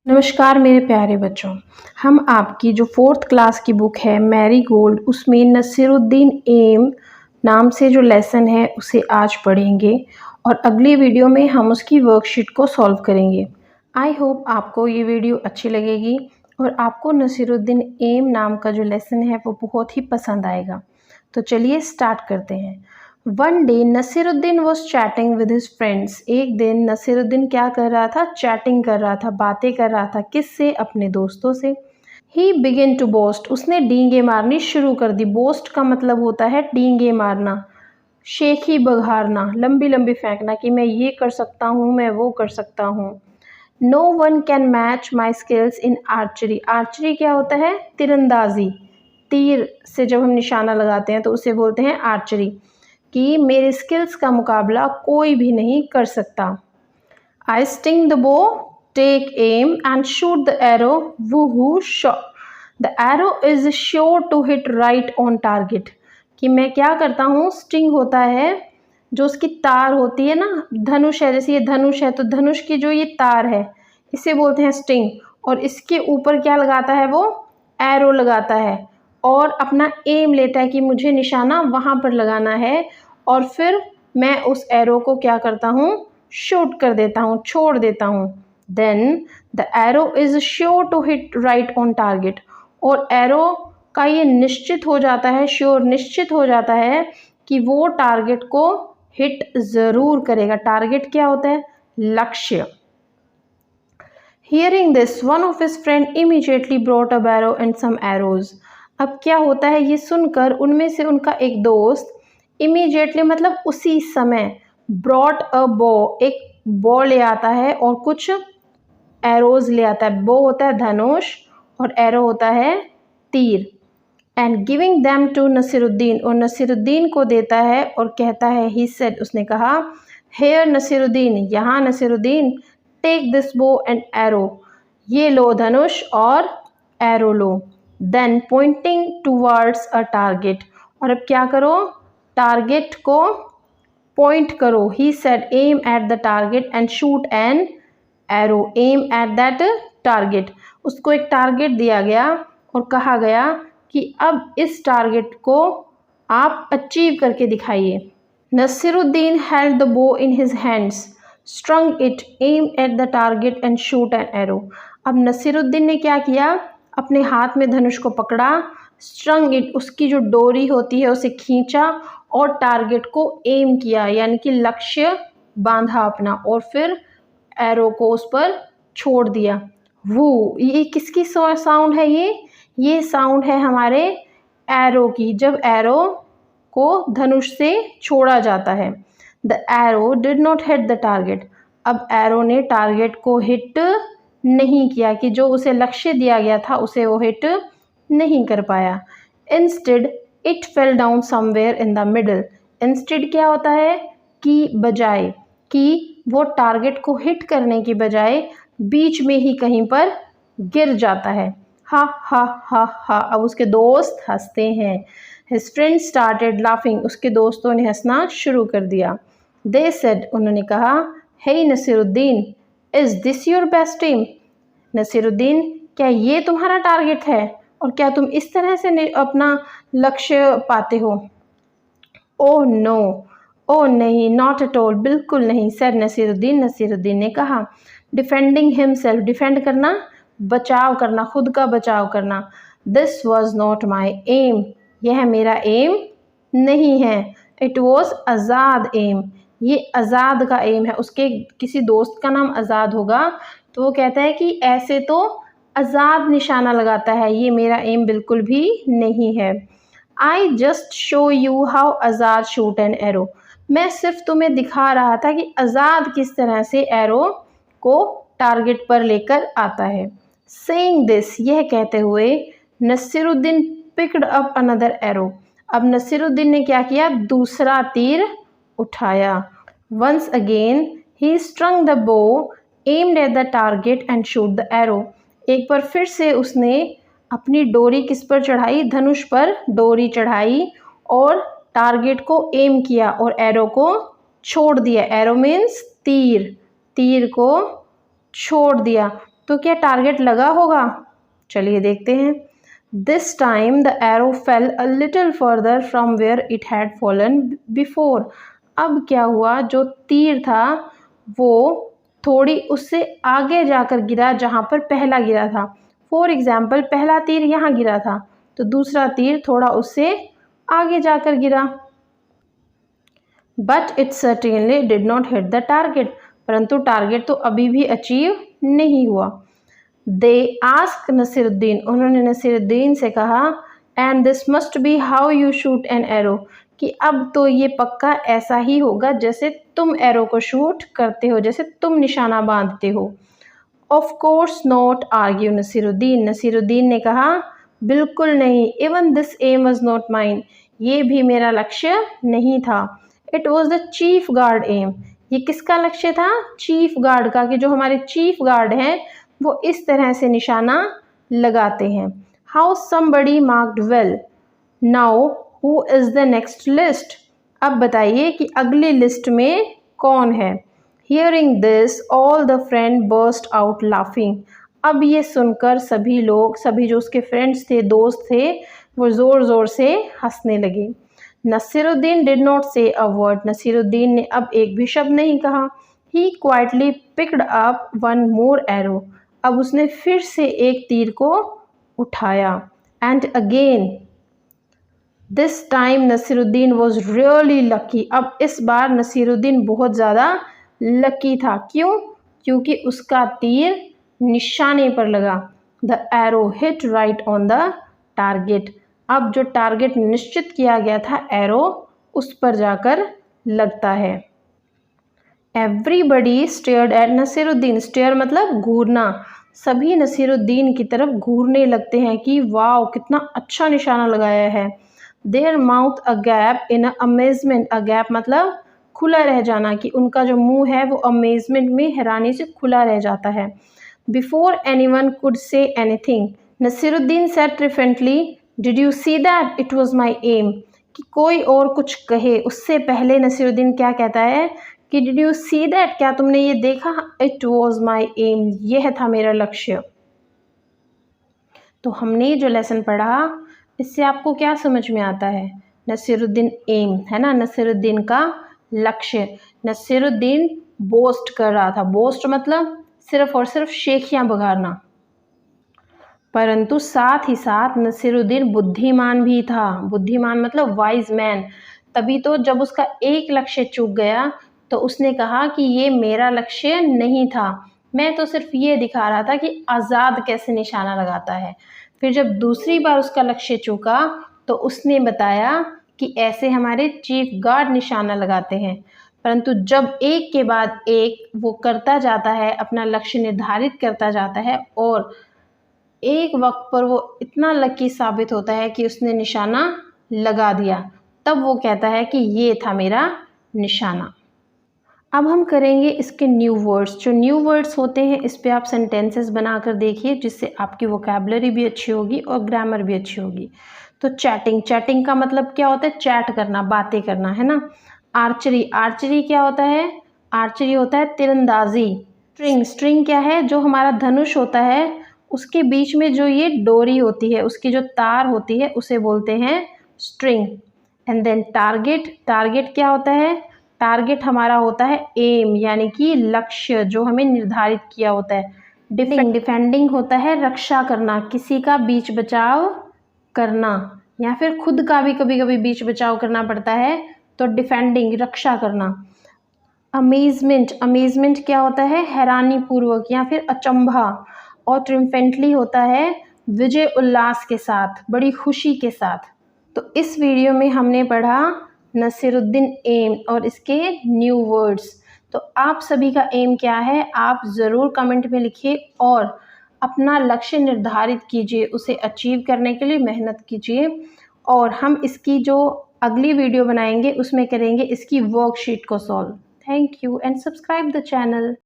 नमस्कार मेरे प्यारे बच्चों। हम आपकी जो 4th क्लास की बुक है मैरी गोल्ड, उसमें नसीरुद्दीन एम नाम से जो लेसन है उसे आज पढ़ेंगे और अगली वीडियो में हम उसकी वर्कशीट को सॉल्व करेंगे। आई होप आपको ये वीडियो अच्छी लगेगी और आपको नसीरुद्दीन एम नाम का जो लेसन है वो बहुत ही पसंद आएगा। तो चलिए स्टार्ट करते हैं। One day Nasiruddin was chatting with his friends. एक दिन नसीरुद्दीन क्या कर रहा था? चैटिंग कर रहा था, बातें कर रहा था। किससे? अपने दोस्तों से। ही बिगिन टू बोस्ट। उसने डींगे मारनी शुरू कर दी। बोस्ट का मतलब होता है डींगे मारना, शेखी बघारना, लंबी लंबी फेंकना कि मैं ये कर सकता हूँ, मैं वो कर सकता हूँ। No one can match my skills in archery. Archery क्या होता है? तीरंदाजी। तीर से जब हम निशाना लगाते हैं तो उसे बोलते हैं आर्चरी, कि मेरे स्किल्स का मुकाबला कोई भी नहीं कर सकता। I string the bow, take aim and shoot the arrow, woohoo shot. The arrow is sure to hit right on target. कि मैं क्या करता हूँ? स्टिंग होता है, जो उसकी तार होती है ना, धनुष है, जैसे ये धनुष है तो धनुष की जो ये तार है इसे बोलते हैं स्टिंग, और इसके ऊपर क्या लगाता है वो? एरो लगाता है और अपना एम लेता है कि मुझे निशाना वहाँ पर लगाना है, और फिर मैं उस एरो को क्या करता हूँ? शूट कर देता हूँ, छोड़ देता हूँ। Then the arrow is sure to hit right on target. और एरो का ये निश्चित हो जाता है, श्योर निश्चित हो जाता है कि वो टारगेट को हिट ज़रूर करेगा। टारगेट क्या होता है? लक्ष्य। Hearing this, one of his friend immediately brought a barrow and some arrows. अब क्या होता है? ये सुनकर उनमें से उनका एक दोस्त immediately मतलब उसी समय brought a bow, एक बॉ ले आता है और कुछ एरोज ले आता है। बो होता है धनुष और एरो होता है तीर। And giving them to Nasiruddin, और नसीरुद्दीन को देता है और कहता है, ही सेड, उसने कहा, हेयर नसीरुद्दीन, यहाँ Nasiruddin, take this bow and arrow, ये लो धनुष और एरो लो। Then pointing towards a target, और अब क्या करो? टारगेट को पॉइंट करो। He said aim at the target and shoot an arrow, aim at that target. उसको एक टारगेट दिया गया और कहा गया कि अब इस टारगेट को आप अचीव करके दिखाइए। Naseeruddin held the bow in his hands, strung it, aim at the target and shoot an arrow. अब नसीरुद्दीन ने क्या किया? अपने हाथ में धनुष को पकड़ा, स्ट्रंग इट, उसकी जो डोरी होती है उसे खींचा और टारगेट को एम किया, यानी कि लक्ष्य बांधा अपना, और फिर एरो को उस पर छोड़ दिया। वो ये किसकी साउंड है? ये साउंड है हमारे एरो की, जब एरो को धनुष से छोड़ा जाता है। The arrow did not hit the target. अब एरो ने टारगेट को हिट नहीं किया, कि जो उसे लक्ष्य दिया गया था उसे वो हिट नहीं कर पाया। Instead it fell down somewhere in the middle. Instead क्या होता है? कि बजाय, कि वो टारगेट को हिट करने की बजाय बीच में ही कहीं पर गिर जाता है। हा हा हा हा। अब उसके दोस्त हंसते हैं। His friends started laughing. उसके दोस्तों ने हंसना शुरू कर दिया। They said, उन्होंने कहा, Hey Naseeruddin, is this your best aim? Naseeruddin, क्या ये तुम्हारा टारगेट है और क्या तुम इस तरह से अपना लक्ष्य पाते हो? ओह नो, ओह नहीं, नॉट एट ऑल, बिल्कुल नहीं, सर नसीरुद्दीन, नसीरुद्दीन ने कहा। डिफेंडिंग हिमसेल्फ, डिफेंड करना, बचाव करना, खुद का बचाव करना। This was not my aim, यह मेरा एम नहीं है। इट वॉज आज़ाद एम, ये आज़ाद का एम है। उसके किसी दोस्त का नाम आज़ाद होगा तो वो कहता है कि ऐसे तो आज़ाद निशाना लगाता है, ये मेरा एम बिल्कुल भी नहीं है। I just show you how Azad shoot an arrow, मैं सिर्फ तुम्हें दिखा रहा था कि आज़ाद किस तरह से एरो को टारगेट पर लेकर आता है। सेइंग दिस, यह कहते हुए, Naseeruddin picked up another arrow. अब नसीरुद्दीन ने क्या किया? दूसरा तीर उठाया। Once again he strung the bow, aimed at the target and shoot the arrow. एक बार फिर से उसने अपनी डोरी किस पर चढ़ाई? धनुष पर डोरी चढ़ाई और टारगेट को एम किया और एरो को छोड़ दिया। एरो मीन्स तीर, तीर को छोड़ दिया। तो क्या टारगेट लगा होगा? चलिए देखते हैं। This time the arrow fell a little further from where it had fallen before. अब क्या हुआ, जो तीर था वो थोड़ी उससे आगे जाकर गिरा जहाँ पर पहला गिरा था। फॉर एग्जाम्पल, पहला तीर यहाँ गिरा था तो दूसरा तीर थोड़ा उससे आगे जाकर गिरा। But it certainly did not hit the target. परंतु टारगेट तो अभी भी अचीव नहीं हुआ। दे आस्क नसीरुद्दीन, उन्होंने नसीरुद्दीन से कहा, and this must be how you shoot an arrow, कि अब तो ये पक्का ऐसा ही होगा जैसे तुम एरो को शूट करते हो, जैसे तुम निशाना बांधते हो। Of course not, argue Nasiruddin. Nasiruddin ने कहा, बिल्कुल नहीं। Even this aim was not mine, ये भी मेरा लक्ष्य नहीं था। It was the chief guard aim, ये किसका लक्ष्य था? चीफ गार्ड का, कि जो हमारे चीफ गार्ड हैं वो इस तरह से निशाना लगाते हैं। How somebody marked well, now who is the next list. अब बताइए कि अगली लिस्ट में कौन है? Hearing this all the friend burst out laughing. अब ये सुनकर सभी लोग, सभी जो उसके फ्रेंड्स थे, दोस्त थे, वो ज़ोर ज़ोर से हंसने लगे। नसीरुद्दीन डिड नॉट से अ वर्ड, नसीरुद्दीन ने अब एक भी शब्द नहीं कहा। He quietly picked up one more arrow, अब उसने फिर से एक तीर को उठाया। And again this time Naseeruddin was really lucky, अब इस बार नसीरुद्दीन बहुत ज़्यादा लकी था। क्यों? क्योंकि उसका तीर निशाने पर लगा। The arrow hit right on the target, अब जो टारगेट निश्चित किया गया था एरो उस पर जाकर लगता है। Everybody stared at Nasiruddin, stare मतलब घूरना, सभी नसीरुद्दीन की तरफ घूरने लगते हैं कि वाह कितना अच्छा निशाना लगाया है। Their mouth a gap in amazement, a gap मतलब खुला रह जाना, कि उनका जो मुंह है वो अमेजमेंट में, हैरानी से खुला रह जाता है। Before anyone could say anything, Naseeruddin said triumphantly, did you see that, it was my aim, कि कोई और कुछ कहे उससे पहले नसीरुद्दीन क्या कहता है कि डिड यू सी दैट, क्या तुमने ये देखा, इट वॉज माई एम, यह था मेरा लक्ष्य। तो हमने जो लेसन पढ़ा इससे आपको क्या समझ में आता है? नसीरुद्दीन एम है ना, नसीरुद्दीन का लक्ष्य। नसीरुद्दीन बोस्ट कर रहा था, बोस्ट मतलब सिर्फ और सिर्फ शेखियाँ बघारना, परंतु साथ ही साथ नसीरुद्दीन बुद्धिमान भी था। बुद्धिमान मतलब वाइज मैन। तभी तो जब उसका एक लक्ष्य चूक गया तो उसने कहा कि ये मेरा लक्ष्य नहीं था, मैं तो सिर्फ ये दिखा रहा था कि आज़ाद कैसे निशाना लगाता है। फिर जब दूसरी बार उसका लक्ष्य चूका तो उसने बताया कि ऐसे हमारे चीफ गार्ड निशाना लगाते हैं। परंतु जब एक के बाद एक वो करता जाता है, अपना लक्ष्य निर्धारित करता जाता है और एक वक्त पर वो इतना लकी साबित होता है कि उसने निशाना लगा दिया, तब वो कहता है कि ये था मेरा निशाना। अब हम करेंगे इसके न्यू वर्ड्स। जो न्यू वर्ड्स होते हैं इस पे आप सेंटेंसेस बनाकर देखिए, जिससे आपकी वोकैबुलरी भी अच्छी होगी और ग्रामर भी अच्छी होगी। तो चैटिंग, चैटिंग का मतलब क्या होता है? चैट करना, बातें करना, है ना। आर्चरी, आर्चरी क्या होता है? आर्चरी होता है तीरंदाजी। स्ट्रिंग, स्ट्रिंग क्या है? जो हमारा धनुष होता है उसके बीच में जो ये डोरी होती है, उसकी जो तार होती है उसे बोलते हैं string. And then target, target क्या होता है? टारगेट हमारा होता है एम, यानी कि लक्ष्य जो हमें निर्धारित किया होता है। डिफेंडिंग, डिफेंडिंग होता है रक्षा करना, किसी का बीच बचाव करना, या फिर खुद का भी कभी कभी बीच बचाव करना पड़ता है, तो डिफेंडिंग रक्षा करना। अमेजमेंट, अमेजमेंट क्या होता है? हैरानी पूर्वक या फिर अचंभा। और ट्रिम्फेंटली होता है विजय उल्लास के साथ, बड़ी खुशी के साथ। तो इस वीडियो में हमने पढ़ा नसीरुद्दीन एम और इसके न्यू वर्ड्स। तो आप सभी का एम क्या है? आप ज़रूर कमेंट में लिखिए और अपना लक्ष्य निर्धारित कीजिए, उसे अचीव करने के लिए मेहनत कीजिए। और हम इसकी जो अगली वीडियो बनाएंगे उसमें करेंगे इसकी वर्कशीट को solve. Thank you and subscribe the channel.